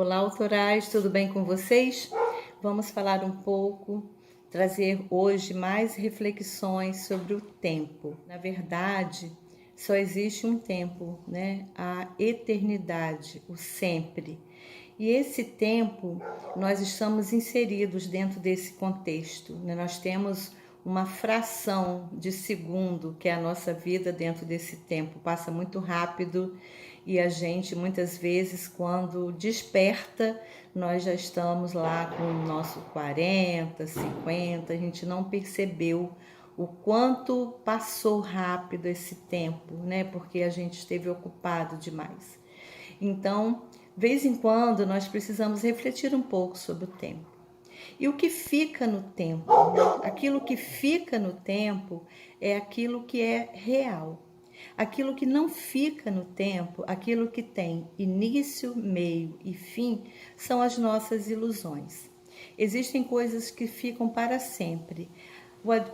Olá, autorais, tudo bem com vocês? Vamos falar um pouco, trazer hoje mais reflexões sobre o tempo. Na verdade, só existe um tempo, né? A eternidade, o sempre. E esse tempo, nós estamos inseridos dentro desse contexto, né? Nós temos uma fração de segundo que é a nossa vida dentro desse tempo. Passa muito rápido e a gente, muitas vezes, quando desperta, nós já estamos lá com o nosso 40, 50, a gente não percebeu o quanto passou rápido esse tempo, né? Porque a gente esteve ocupado demais. Então, vez em quando, nós precisamos refletir um pouco sobre o tempo. E o que fica no tempo? Aquilo que fica no tempo é aquilo que é real. Aquilo que não fica no tempo, aquilo que tem início, meio e fim, são as nossas ilusões. Existem coisas que ficam para sempre.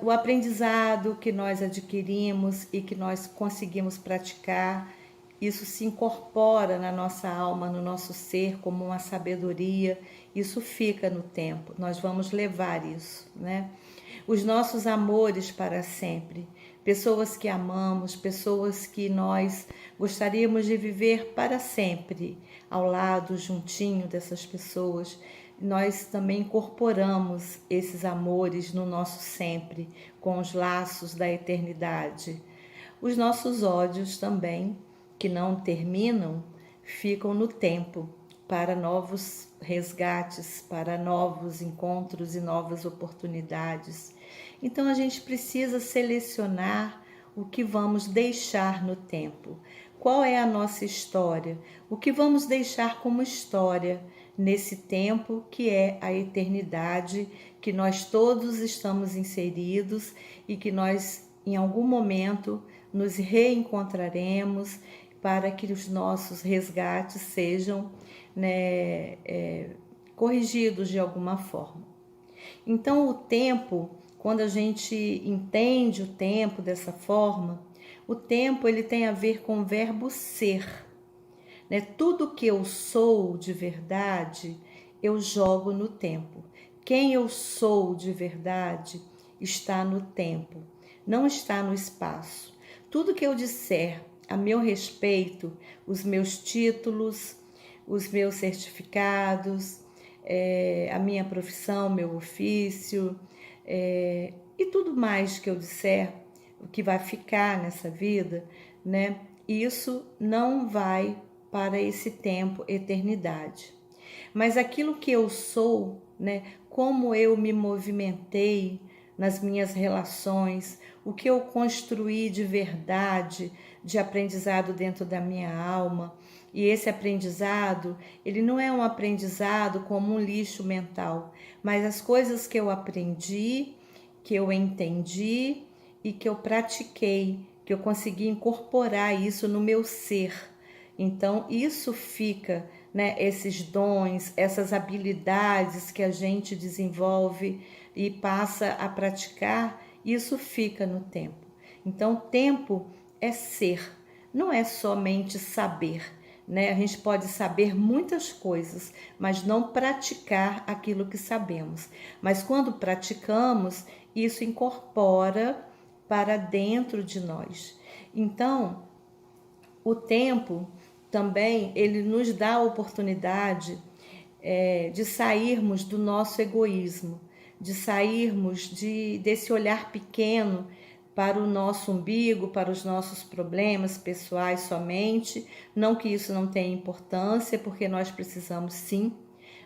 O aprendizado que nós adquirimos e que nós conseguimos praticar, isso se incorpora na nossa alma, no nosso ser, como uma sabedoria. Isso fica no tempo, nós vamos levar isso, né? Os nossos amores para sempre, pessoas que amamos, pessoas que nós gostaríamos de viver para sempre ao lado, juntinho dessas pessoas. Nós também incorporamos esses amores no nosso sempre, com os laços da eternidade. Os nossos ódios também, que não terminam, ficam no tempo para novos resgates, para novos encontros e novas oportunidades. Então a gente precisa selecionar o que vamos deixar no tempo. Qual é a nossa história? O que vamos deixar como história nesse tempo que é a eternidade, que nós todos estamos inseridos e que nós em algum momento nos reencontraremos para que os nossos resgates sejam, né, corrigidos de alguma forma. Então o tempo, quando a gente entende o tempo dessa forma, o tempo ele tem a ver com o verbo ser. Né? Tudo que eu sou de verdade, eu jogo no tempo. Quem eu sou de verdade está no tempo, não está no espaço. Tudo que eu disser a meu respeito, os meus títulos, os meus certificados, a minha profissão, meu ofício, e tudo mais que eu disser, o que vai ficar nessa vida, né? Isso não vai para esse tempo, eternidade. Mas aquilo que eu sou, né? Como eu me movimentei nas minhas relações, o que eu construí de verdade, de aprendizado dentro da minha alma. E esse aprendizado, ele não é um aprendizado como um lixo mental, mas as coisas que eu aprendi, que eu entendi e que eu pratiquei, que eu consegui incorporar isso no meu ser. Então, isso fica, né? Esses dons, essas habilidades que a gente desenvolve e passa a praticar, isso fica no tempo. Então, tempo é ser, não é somente saber, né? A gente pode saber muitas coisas, mas não praticar aquilo que sabemos. Mas quando praticamos, isso incorpora para dentro de nós. Então, o tempo também, ele nos dá a oportunidade de sairmos do nosso egoísmo, de sairmos desse olhar pequeno para o nosso umbigo, para os nossos problemas pessoais somente. Não que isso não tenha importância, porque nós precisamos sim,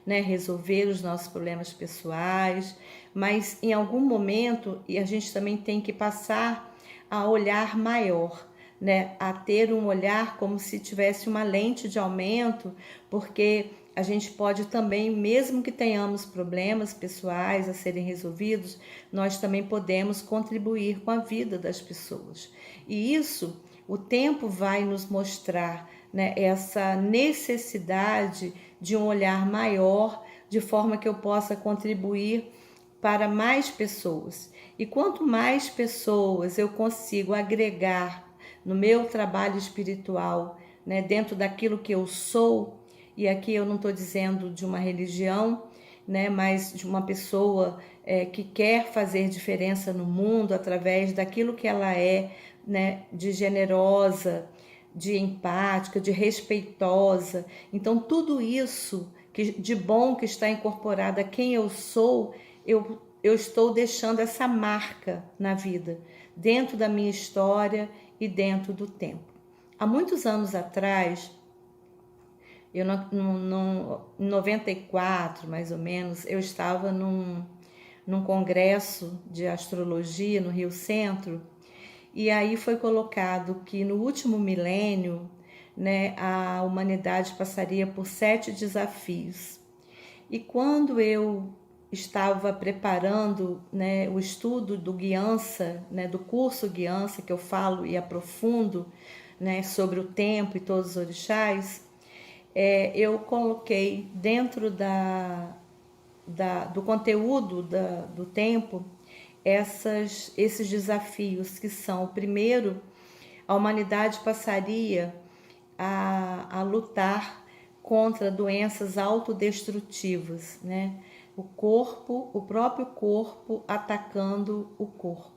né, resolver os nossos problemas pessoais, mas em algum momento a gente também tem que passar a olhar maior, né, a ter um olhar como se tivesse uma lente de aumento, porque a gente pode também, mesmo que tenhamos problemas pessoais a serem resolvidos, nós também podemos contribuir com a vida das pessoas. E isso, o tempo vai nos mostrar, né, essa necessidade de um olhar maior, de forma que eu possa contribuir para mais pessoas. E quanto mais pessoas eu consigo agregar no meu trabalho espiritual, né, dentro daquilo que eu sou, e aqui eu não estou dizendo de uma religião, né, mas de uma pessoa que quer fazer diferença no mundo através daquilo que ela é, né, de generosa, de empática, de respeitosa. Então, tudo isso de bom que está incorporado a quem eu sou, eu estou deixando essa marca na vida, dentro da minha história e dentro do tempo. Há muitos anos atrás, em 94, mais ou menos, eu estava num congresso de astrologia no Rio Centro, e aí foi colocado que no último milênio, né, a humanidade passaria por 7 desafios. E quando eu estava preparando, né, o estudo do Guiança, né, do curso Guiança, que eu falo e aprofundo, né, sobre o tempo e todos os orixás, eu coloquei dentro do conteúdo do tempo esses desafios, que são: primeiro, a humanidade passaria a lutar contra doenças autodestrutivas, né? O próprio corpo atacando o corpo.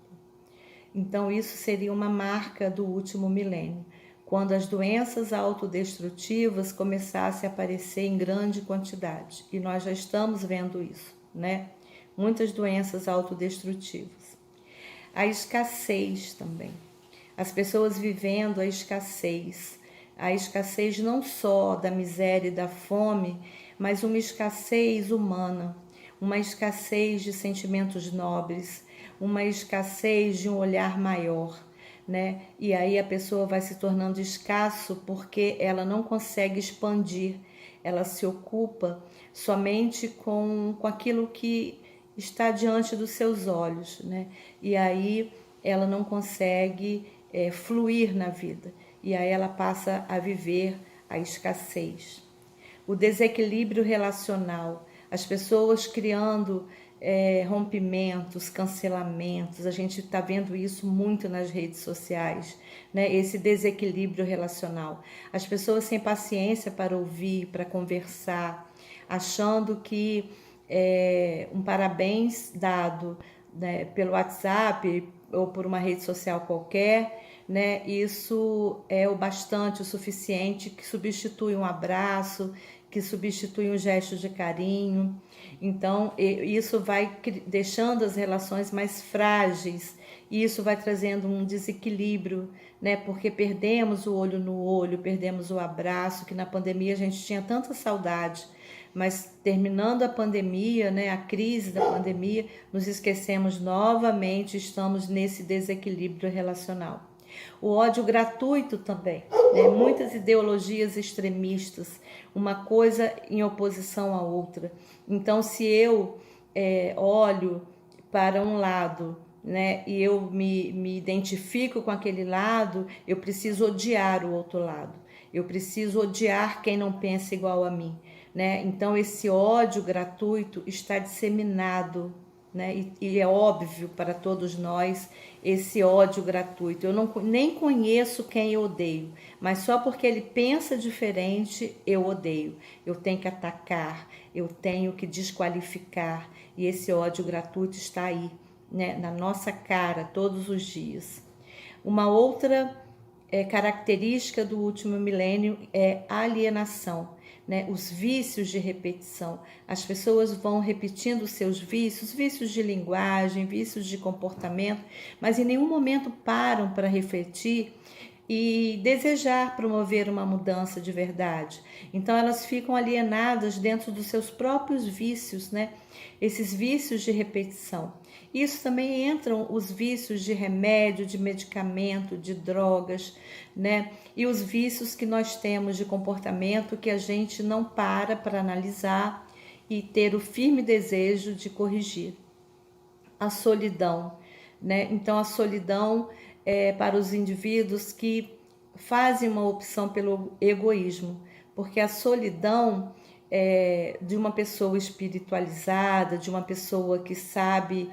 Então, isso seria uma marca do último milênio, quando as doenças autodestrutivas começassem a aparecer em grande quantidade. E nós já estamos vendo isso, né? Muitas doenças autodestrutivas. A escassez também. As pessoas vivendo a escassez não só da miséria e da fome, mas uma escassez humana, uma escassez de sentimentos nobres, uma escassez de um olhar maior, né? E aí a pessoa vai se tornando escasso porque ela não consegue expandir, ela se ocupa somente com aquilo que está diante dos seus olhos, né? E aí ela não consegue fluir na vida, e aí ela passa a viver a escassez. O desequilíbrio relacional, as pessoas criando rompimentos, cancelamentos, a gente está vendo isso muito nas redes sociais, né? Esse desequilíbrio relacional, as pessoas sem paciência para ouvir, para conversar, achando que um parabéns dado, né, pelo WhatsApp ou por uma rede social qualquer, né, isso é o bastante, o suficiente, que substitui um abraço, que substitui um gesto de carinho. Então, isso vai deixando as relações mais frágeis, e isso vai trazendo um desequilíbrio, né? Porque perdemos o olho no olho, perdemos o abraço, que na pandemia a gente tinha tanta saudade, mas terminando a pandemia, né, a crise da pandemia, nos esquecemos novamente, estamos nesse desequilíbrio relacional. O ódio gratuito também, né? Muitas ideologias extremistas, uma coisa em oposição à outra. Então, se eu olho para um lado, né, e eu me identifico com aquele lado, eu preciso odiar o outro lado. Eu preciso odiar quem não pensa igual a mim, né? Então, esse ódio gratuito está disseminado, né? E é óbvio para todos nós esse ódio gratuito. Eu nem conheço quem eu odeio, mas só porque ele pensa diferente, eu odeio. Eu tenho que atacar, eu tenho que desqualificar, e esse ódio gratuito está aí, né, na nossa cara todos os dias. Uma outra característica do último milênio é a alienação, né? Os vícios de repetição. As pessoas vão repetindo seus vícios, vícios de linguagem, vícios de comportamento, mas em nenhum momento param para refletir e desejar promover uma mudança de verdade. Então elas ficam alienadas dentro dos seus próprios vícios, né? Esses vícios de repetição. Isso também entram os vícios de remédio, de medicamento, de drogas, né? E os vícios que nós temos de comportamento que a gente não para analisar e ter o firme desejo de corrigir. A solidão, né? Então a solidão é para os indivíduos que fazem uma opção pelo egoísmo, porque a solidão de uma pessoa espiritualizada, de uma pessoa que sabe,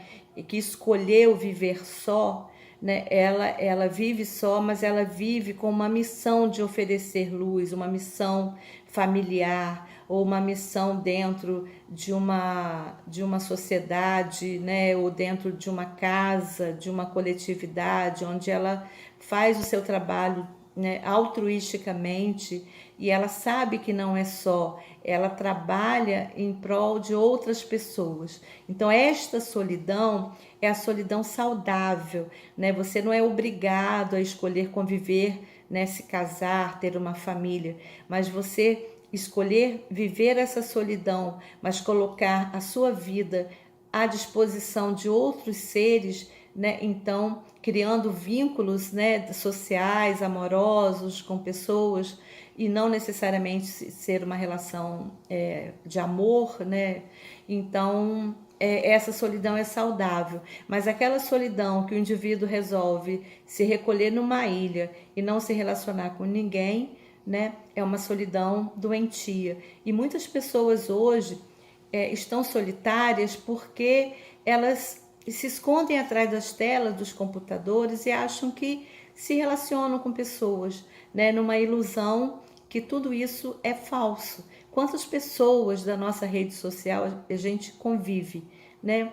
que escolheu viver só, né? Ela vive só, mas ela vive com uma missão de oferecer luz, uma missão familiar ou uma missão dentro de uma sociedade, né? Ou dentro de uma casa, de uma coletividade, onde ela faz o seu trabalho, né, altruisticamente, e ela sabe que não é só, ela trabalha em prol de outras pessoas. Então esta solidão é a solidão saudável, né? Você não é obrigado a escolher conviver, né, se casar, ter uma família, mas você escolher viver essa solidão, mas colocar a sua vida à disposição de outros seres, né? Então, criando vínculos, né, sociais, amorosos com pessoas, e não necessariamente ser uma relação de amor, né? Então, essa solidão é saudável, mas aquela solidão que o indivíduo resolve se recolher numa ilha e não se relacionar com ninguém, né, é uma solidão doentia. E muitas pessoas hoje estão solitárias porque elas se escondem atrás das telas dos computadores e acham que se relacionam com pessoas, né, numa ilusão que tudo isso é falso. Quantas pessoas da nossa rede social a gente convive, né?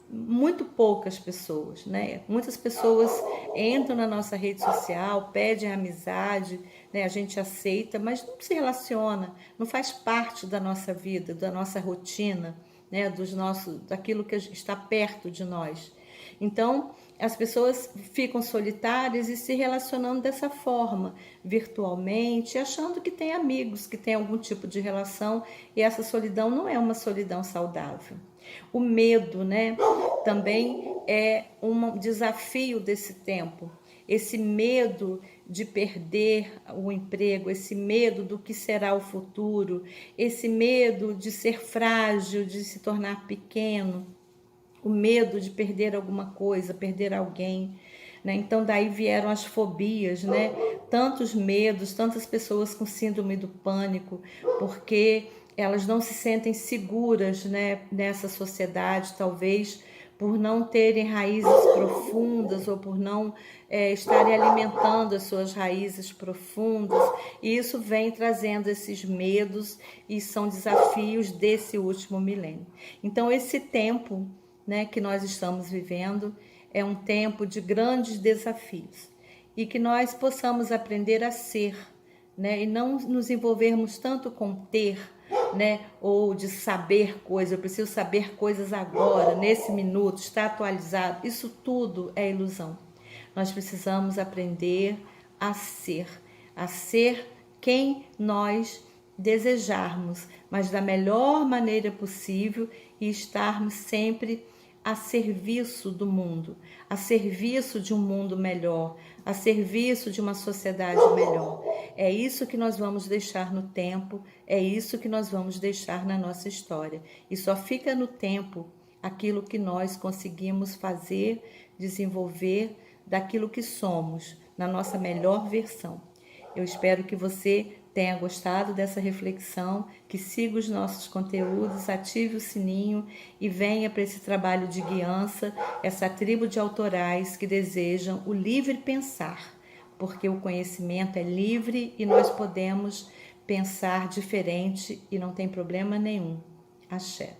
Muito poucas pessoas, né? Muitas pessoas entram na nossa rede social, pedem amizade, né? A gente aceita, mas não se relaciona, não faz parte da nossa vida, da nossa rotina, né? Daquilo que está perto de nós. Então, as pessoas ficam solitárias e se relacionando dessa forma, virtualmente, achando que tem amigos, que tem algum tipo de relação, e essa solidão não é uma solidão saudável. O medo, né, também é um desafio desse tempo. Esse medo de perder o emprego, esse medo do que será o futuro, esse medo de ser frágil, de se tornar pequeno, o medo de perder alguma coisa, perder alguém, né? Então daí vieram as fobias, né? Tantos medos, tantas pessoas com síndrome do pânico, porque elas não se sentem seguras, né, nessa sociedade, talvez por não terem raízes profundas ou por não estarem alimentando as suas raízes profundas. E isso vem trazendo esses medos e são desafios desse último milênio. Então esse tempo, né, que nós estamos vivendo é um tempo de grandes desafios e que nós possamos aprender a ser, né, e não nos envolvermos tanto com ter, né, ou de saber coisas. Eu preciso saber coisas agora, nesse minuto, está atualizado. Isso tudo é ilusão. Nós precisamos aprender a ser quem nós desejarmos, mas da melhor maneira possível, e estarmos sempre a serviço do mundo, a serviço de um mundo melhor, a serviço de uma sociedade melhor. É isso que nós vamos deixar no tempo, é isso que nós vamos deixar na nossa história. E só fica no tempo aquilo que nós conseguimos fazer, desenvolver daquilo que somos, na nossa melhor versão. Eu espero que você tenha gostado dessa reflexão, que siga os nossos conteúdos, ative o sininho e venha para esse trabalho de guiança, essa tribo de autorais que desejam o livre pensar, porque o conhecimento é livre e nós podemos pensar diferente e não tem problema nenhum. Axé.